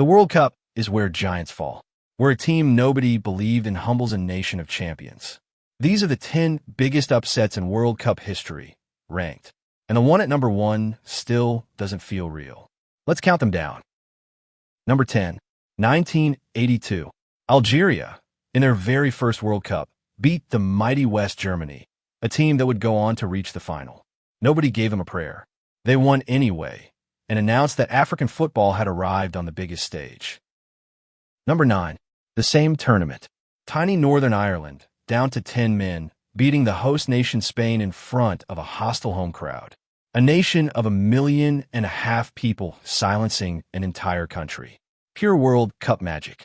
The World Cup is where giants fall, where a team nobody believed in humbles a nation of champions. These are the 10 biggest upsets in World Cup history, ranked. And the one at number 1 still doesn't feel real. Let's count them down. Number 10, 1982. Algeria, in their very first World Cup, beat the mighty West Germany, a team that would go on to reach the final. Nobody gave them a prayer. They won anyway, and announced that African football had arrived on the biggest stage. Number 9, the same tournament. Tiny Northern Ireland, down to 10 men, beating the host nation Spain in front of a hostile home crowd. A nation of 1.5 million people silencing an entire country. Pure World Cup magic.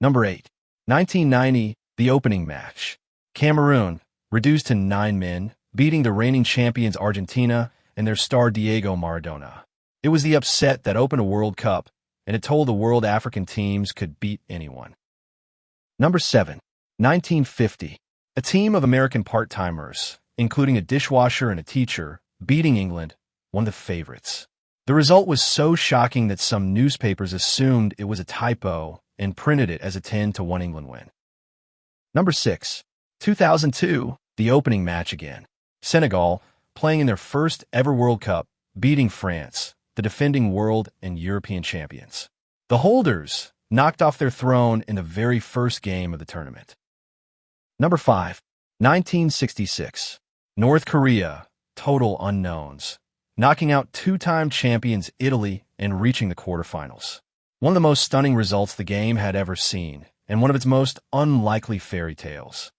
Number 8, 1990, the opening match. Cameroon, reduced to 9 men, beating the reigning champions Argentina and their star Diego Maradona. It was the upset that opened a World Cup, and it told the world African teams could beat anyone. Number 7, 1950. A team of American part-timers, including a dishwasher and a teacher, beating England, one of the favorites. The result was so shocking that some newspapers assumed it was a typo and printed it as a 10-1 England win. Number 6, 2002, the opening match again. Senegal, playing in their first ever World Cup, beating France, the defending world and European champions. The holders knocked off their throne in the very first game of the tournament. Number 5, 1966. North Korea, total unknowns, knocking out 2-time champions Italy and reaching the quarterfinals. One of the most stunning results the game had ever seen, and one of its most unlikely fairy tales.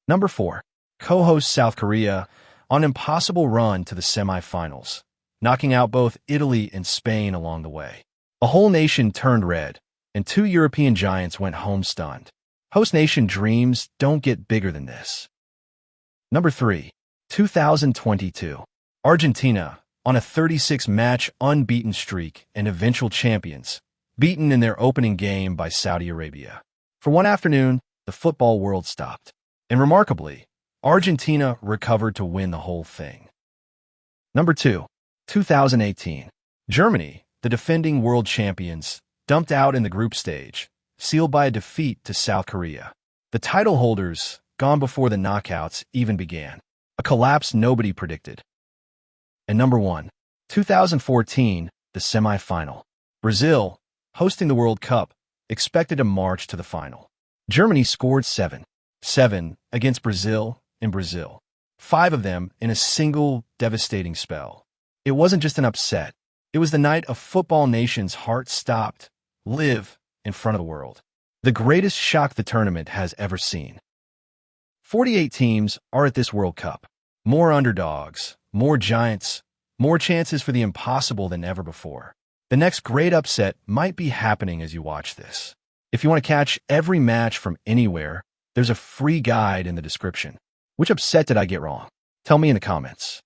Number 4, co-host South Korea, on an impossible run to the semifinals, knocking out both Italy and Spain along the way. A whole nation turned red, and 2 European giants went home stunned. Host nation dreams don't get bigger than this. Number 3, 2022. Argentina, on a 36-match unbeaten streak and eventual champions, beaten in their opening game by Saudi Arabia. For one afternoon, the football world stopped. And remarkably, Argentina recovered to win the whole thing. Number 2, 2018. Germany, the defending world champions, dumped out in the group stage, sealed by a defeat to South Korea. The title holders, gone before the knockouts even began. A collapse nobody predicted. And number 1, 2014, the semifinal. Brazil, hosting the World Cup, expected to march to the final. Germany scored 7 against Brazil in Brazil. 5 of them in a single devastating spell. It wasn't just an upset. It was the night a football nation's heart stopped, live in front of the world. The greatest shock the tournament has ever seen. 48 teams are at this World Cup. More underdogs, more giants, more chances for the impossible than ever before. The next great upset might be happening as you watch this. If you want to catch every match from anywhere, there's a free guide in the description. Which upset did I get wrong? Tell me in the comments.